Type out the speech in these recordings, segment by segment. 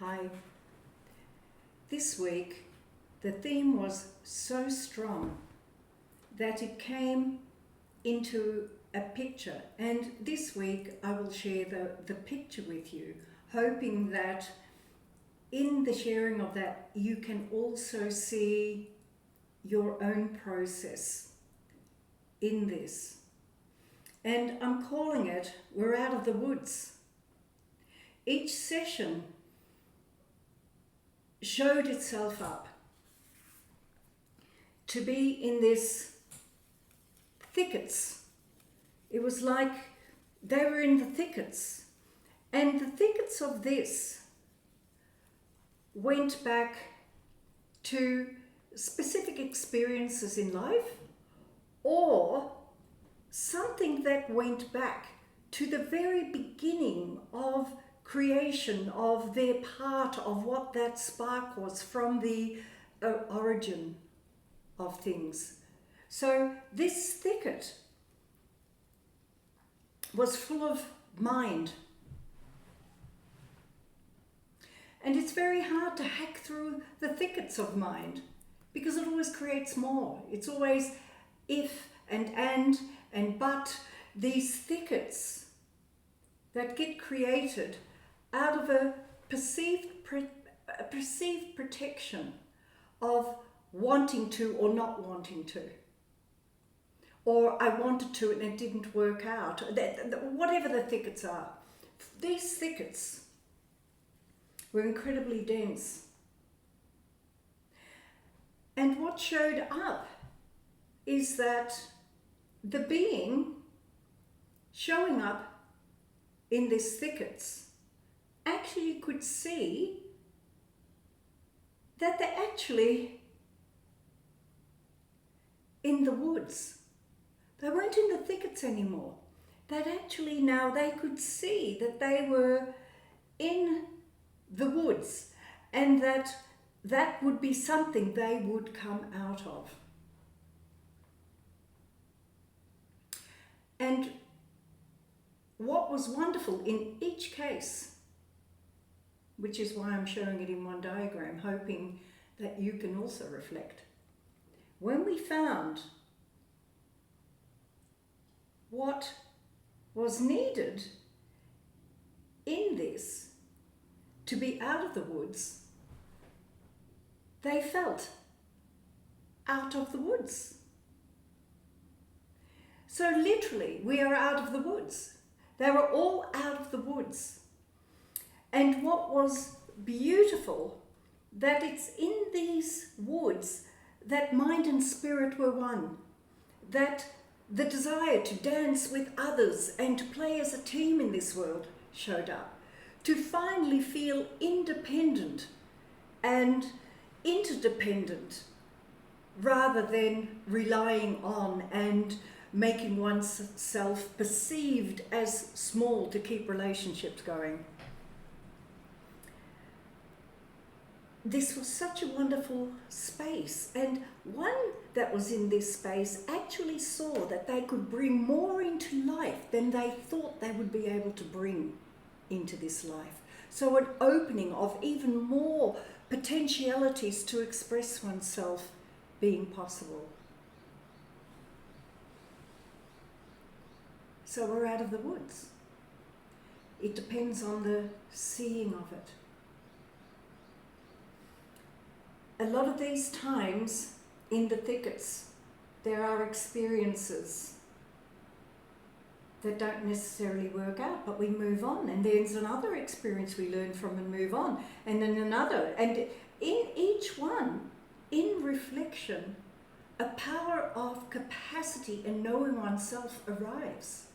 Hi. This week, the theme was so strong that it came into a picture. And this week, I will share the picture with you, hoping that in the sharing of that, you can also see your own process in this. And I'm calling it, We're Out of the Woods. Each session showed itself up to be in this thickets. It was like they were in the thickets. And the thickets of this went back to specific experiences in life, or something that went back to the very beginning of creation, of their part of what that spark was from the origin of things. So this thicket was full of mind. And it's very hard to hack through the thickets of mind because it always creates more. It's always if and but, these thickets that get created out of a perceived protection of wanting to or not wanting to. Or I wanted to and it didn't work out. Whatever the thickets are. These thickets were incredibly dense. And what showed up is that the being showing up in these thickets actually could see that they're actually in the woods. They weren't in the thickets anymore. That actually now they could see that they were in the woods and that would be something they would come out of. And what was wonderful in each case, which is why I'm showing it in one diagram, hoping that you can also reflect. When we found what was needed in this to be out of the woods, they felt out of the woods. So literally, we are out of the woods. They were all out of the woods. And what was beautiful, that it's in these woods that mind and spirit were one. That the desire to dance with others and to play as a team in this world showed up. To finally feel independent and interdependent rather than relying on and making oneself perceived as small to keep relationships going. This was such a wonderful space, and one that was in this space actually saw that they could bring more into life than they thought they would be able to bring into this life. So an opening of even more potentialities to express oneself being possible. So we're out of the woods. It depends on the seeing of it. A lot of these times in the thickets, there are experiences that don't necessarily work out, but we move on. And there's another experience we learn from and move on. And then another. And in each one, in reflection, a power of capacity and knowing oneself arrives.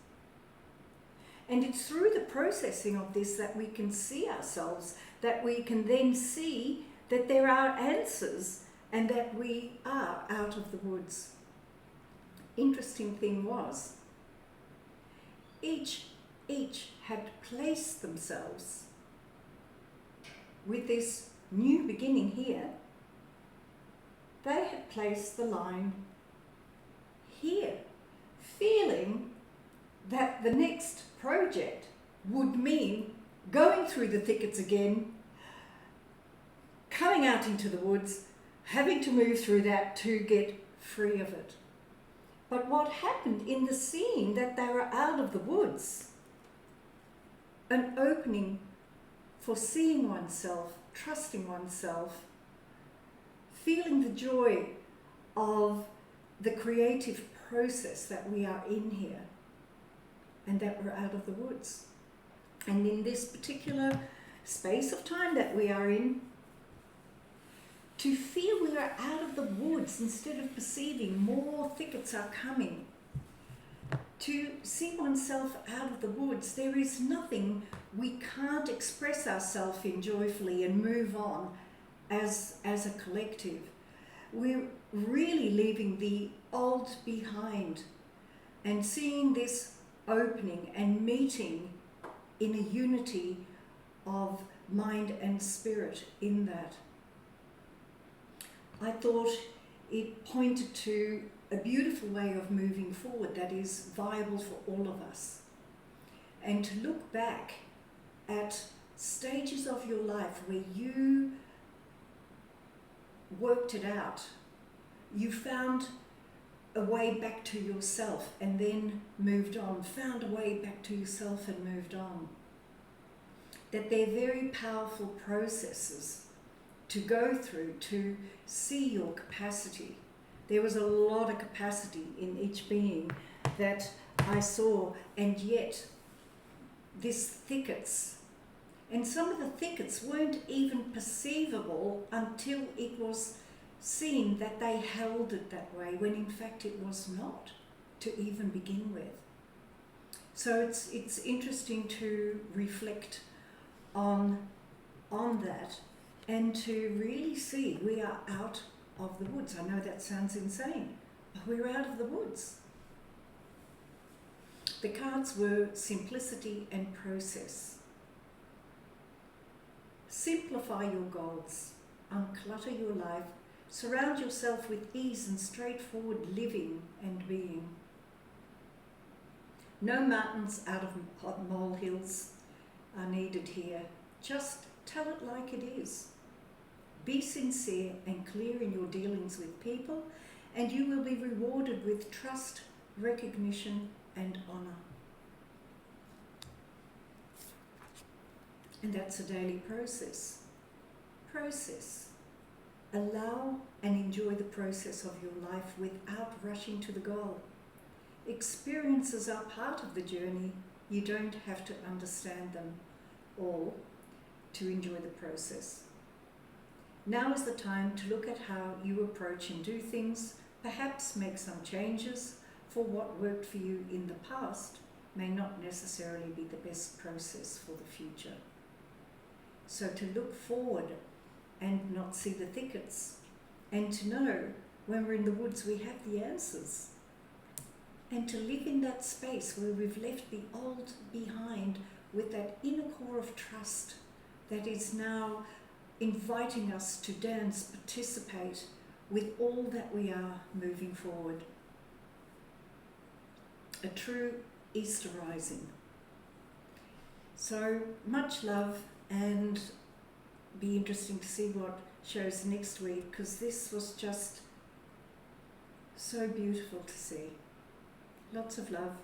And it's through the processing of this that we can see ourselves, that we can then see that there are answers and that we are out of the woods. Interesting thing was, each had placed themselves with this new beginning here. They had placed the line here, feeling that the next project would mean going through the thickets again, coming out into the woods, having to move through that to get free of it. But what happened in the seeing that they were out of the woods, an opening for seeing oneself, trusting oneself, feeling the joy of the creative process that we are in here and that we're out of the woods. And in this particular space of time that we are in, to feel we are out of the woods instead of perceiving more thickets are coming, to see oneself out of the woods, there is nothing we can't express ourselves in joyfully and move on as a collective. We're really leaving the old behind and seeing this opening and meeting in a unity of mind and spirit in that. I thought it pointed to a beautiful way of moving forward that is viable for all of us. And to look back at stages of your life where you worked it out, you found a way back to yourself and then moved on, found a way back to yourself and moved on. That they're very powerful processes to go through to see your capacity. There was a lot of capacity in each being that I saw, and yet this thickets, and some of the thickets weren't even perceivable until it was seen that they held it that way, when in fact it was not to even begin with. So it's interesting to reflect on that and to really see we are out of the woods. I know that sounds insane, but we're out of the woods. The cards were simplicity and process. Simplify your goals, unclutter your life, surround yourself with ease and straightforward living and being. No mountains out of molehills are needed here. Just tell it like it is. Be sincere and clear in your dealings with people, and you will be rewarded with trust, recognition, and honour. And that's a daily process. Process. Allow and enjoy the process of your life without rushing to the goal. Experiences are part of the journey. You don't have to understand them all to enjoy the process. Now is the time to look at how you approach and do things, perhaps make some changes, for what worked for you in the past may not necessarily be the best process for the future. So to look forward and not see the thickets, and to know when we're in the woods we have the answers, and to live in that space where we've left the old behind with that inner core of trust that is now inviting us to dance, participate with all that we are moving forward. A true Easter rising. So much love, and be interesting to see what shows next week, because this was just so beautiful to see. Lots of love.